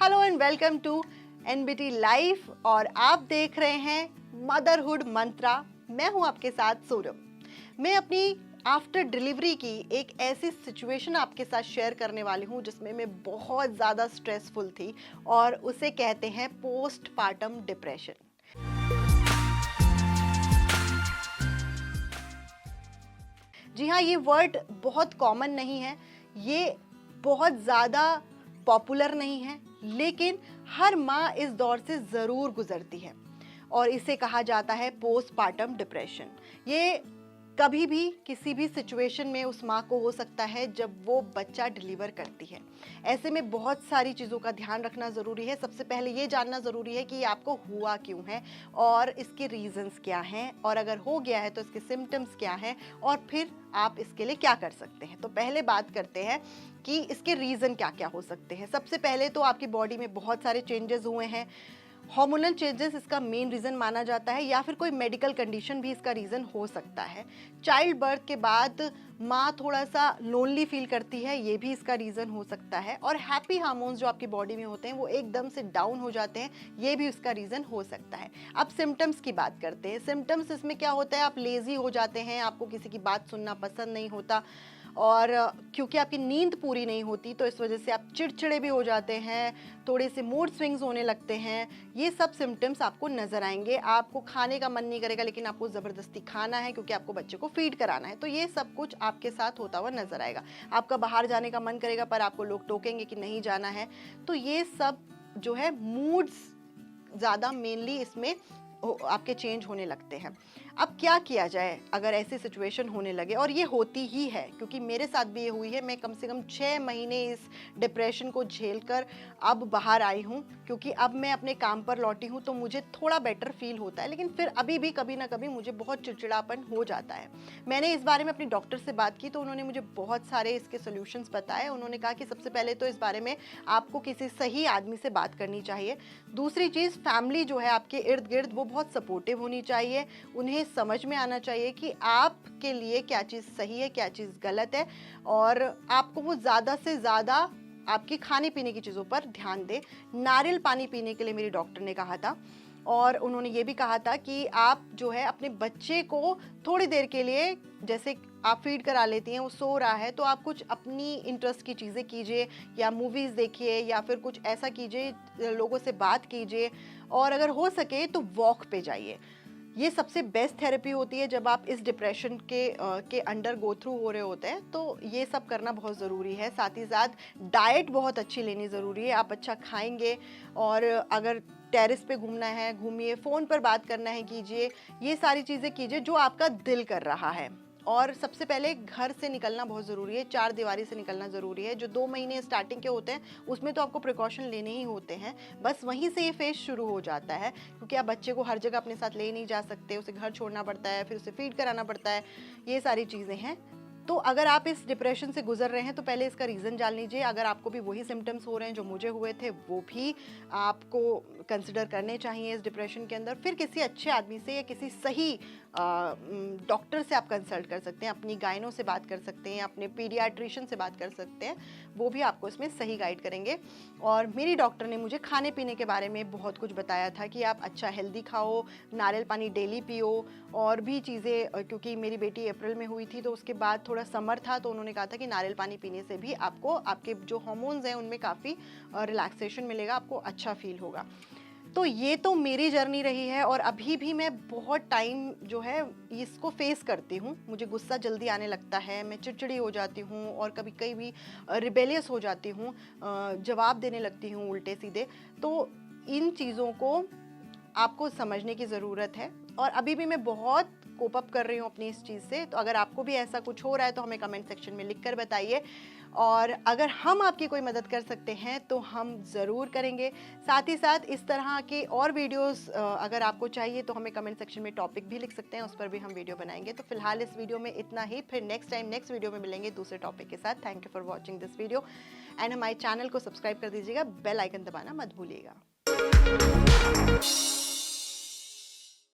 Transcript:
Hello and welcome to NBT life और आप देख रहे हैं मदरहुड मंत्रा। मैं हूं आपके साथ सौरभ। मैं अपनी आफ्टर डिलीवरी की एक ऐसी सिचुएशन आपके साथ शेयर करने वाली हूं जिसमें मैं बहुत ज़्यादा स्ट्रेसफुल थी और उसे कहते हैं पोस्टपार्टम डिप्रेशन। जी हाँ, ये वर्ड बहुत कॉमन नहीं है, ये बहुत ज़्यादा पॉपुलर नहीं है, लेकिन हर माँ इस दौर से ज़रूर गुजरती है और इसे कहा जाता है पोस्टपार्टम डिप्रेशन। ये कभी भी किसी भी सिचुएशन में उस माँ को हो सकता है जब वो बच्चा डिलीवर करती है। ऐसे में बहुत सारी चीज़ों का ध्यान रखना ज़रूरी है। सबसे पहले ये जानना ज़रूरी है कि ये आपको हुआ क्यों है और इसके रीज़न्स क्या हैं, और अगर हो गया है तो इसके सिम्टम्स क्या हैं और फिर आप इसके लिए क्या कर सकते हैं। तो पहले बात करते हैं कि इसके रीज़न क्या क्या हो सकते हैं। सबसे पहले तो आपकी बॉडी में बहुत सारे चेंजेस हुए हैं। हार्मोनल चेंजेस इसका मेन रीज़न माना जाता है, या फिर कोई मेडिकल कंडीशन भी इसका रीज़न हो सकता है। चाइल्ड बर्थ के बाद माँ थोड़ा सा लोनली फील करती है, ये भी इसका रीज़न हो सकता है। और हैप्पी हार्मोन्स जो आपकी बॉडी में होते हैं वो एकदम से डाउन हो जाते हैं, ये भी इसका रीज़न हो सकता है। अब सिम्टम्स की बात करते हैं। सिम्टम्स इसमें क्या होता है, आप लेज़ी हो जाते हैं, आपको किसी की बात सुनना पसंद नहीं होता, और क्योंकि आपकी नींद पूरी नहीं होती तो इस वजह से आप चिड़चिड़े भी हो जाते हैं, थोड़े से मूड स्विंग्स होने लगते हैं। ये सब सिम्टम्स आपको नज़र आएंगे। आपको खाने का मन नहीं करेगा लेकिन आपको ज़बरदस्ती खाना है क्योंकि आपको बच्चे को फीड कराना है। तो ये सब कुछ आपके साथ होता हुआ नज़र आएगा। आपका बाहर जाने का मन करेगा पर आपको लोग टोकेंगे कि नहीं जाना है। तो ये सब जो है मूड्स ज़्यादा मेनली इसमें आपके चेंज होने लगते हैं। अब क्या किया जाए अगर ऐसी सिचुएशन होने लगे, और ये होती ही है क्योंकि मेरे साथ भी ये हुई है। मैं कम से कम 6 महीने इस डिप्रेशन को झेलकर अब बाहर आई हूँ, क्योंकि अब मैं अपने काम पर लौटी हूँ तो मुझे थोड़ा बेटर फील होता है, लेकिन फिर अभी भी कभी ना कभी मुझे बहुत चिड़चिड़ापन हो जाता है। मैंने इस बारे में अपनी डॉक्टर से बात की तो उन्होंने मुझे बहुत सारे इसके सोल्यूशंस बताए। उन्होंने कहा कि सबसे पहले तो इस बारे में आपको किसी सही आदमी से बात करनी चाहिए। दूसरी चीज़, फैमिली जो है आपके इर्द गिर्द वो बहुत सपोर्टिव होनी चाहिए। उन्हें समझ में आना चाहिए कि आपके लिए क्या चीज़ सही है, क्या चीज़ गलत है, और आपको वो ज़्यादा से ज़्यादा आपकी खाने पीने की चीज़ों पर ध्यान दे। नारियल पानी पीने के लिए मेरी डॉक्टर ने कहा था, और उन्होंने ये भी कहा था कि आप जो है अपने बच्चे को थोड़ी देर के लिए, जैसे आप फीड करा लेती हैं, वो सो रहा है तो आप कुछ अपनी इंटरेस्ट की चीज़ें कीजिए, या मूवीज़ देखिए, या फिर कुछ ऐसा कीजिए, लोगों से बात कीजिए, और अगर हो सके तो वॉक पे जाइए। ये सबसे बेस्ट थेरेपी होती है जब आप इस डिप्रेशन के अंडर गो थ्रू हो रहे होते हैं। तो ये सब करना बहुत ज़रूरी है। साथ ही साथ डाइट बहुत अच्छी लेनी ज़रूरी है। आप अच्छा खाएंगे, और अगर टेरेस पे घूमना है घूमिए, फ़ोन पर बात करना है कीजिए, ये सारी चीज़ें कीजिए जो आपका दिल कर रहा है। और सबसे पहले घर से निकलना बहुत ज़रूरी है, 4 दीवारी से निकलना ज़रूरी है। जो 2 महीने स्टार्टिंग के होते हैं उसमें तो आपको प्रिकॉशन लेने ही होते हैं, बस वहीं से ये फेज़ शुरू हो जाता है, क्योंकि आप बच्चे को हर जगह अपने साथ ले नहीं जा सकते, उसे घर छोड़ना पड़ता है, फिर उसे फीड कराना पड़ता है, ये सारी चीज़ें हैं। तो अगर आप इस डिप्रेशन से गुजर रहे हैं तो पहले इसका रीज़न जान लीजिए। अगर आपको भी वही सिम्टम्स हो रहे हैं जो मुझे हुए थे, वो भी आपको कंसिडर करने चाहिए इस डिप्रेशन के अंदर। फिर किसी अच्छे आदमी से या किसी सही डॉक्टर से आप कंसल्ट कर सकते हैं, अपनी गायनों से बात कर सकते हैं, अपने पीडियाट्रिशियन से बात कर सकते हैं, वो भी आपको इसमें सही गाइड करेंगे। और मेरी डॉक्टर ने मुझे खाने पीने के बारे में बहुत कुछ बताया था कि आप अच्छा हेल्दी खाओ, नारियल पानी डेली पियो, और भी चीज़ें, क्योंकि मेरी बेटी अप्रैल में हुई थी तो उसके बाद थोड़ा समर था, तो उन्होंने कहा था कि नारियल पानी पीने से भी आपको आपके जो हार्मोन्स हैं उनमें काफ़ी रिलैक्सेशन मिलेगा, आपको अच्छा फील होगा। तो ये तो मेरी जर्नी रही है, और अभी भी मैं बहुत टाइम जो है इसको फेस करती हूँ। मुझे गुस्सा जल्दी आने लगता है, मैं चिड़चिड़ी हो जाती हूँ, और कभी कभी भी रिबेलियस हो जाती हूँ, जवाब देने लगती हूँ उल्टे सीधे। तो इन चीज़ों को आपको समझने की ज़रूरत है, और अभी भी मैं बहुत कोप अप कर रही हूँ अपनी इस चीज़ से। तो अगर आपको भी ऐसा कुछ हो रहा है तो हमें कमेंट सेक्शन में लिख कर बताइए, और अगर हम आपकी कोई मदद कर सकते हैं तो हम ज़रूर करेंगे। साथ ही साथ इस तरह के और वीडियोस अगर आपको चाहिए तो हमें कमेंट सेक्शन में टॉपिक भी लिख सकते हैं, उस पर भी हम वीडियो बनाएंगे। तो फिलहाल इस वीडियो में इतना ही, फिर नेक्स्ट वीडियो में मिलेंगे दूसरे टॉपिक के साथ। Thank you for watching this video, and हमारे चैनल को सब्सक्राइब कर दीजिएगा, बेल आइकन दबाना मत भूलिएगा।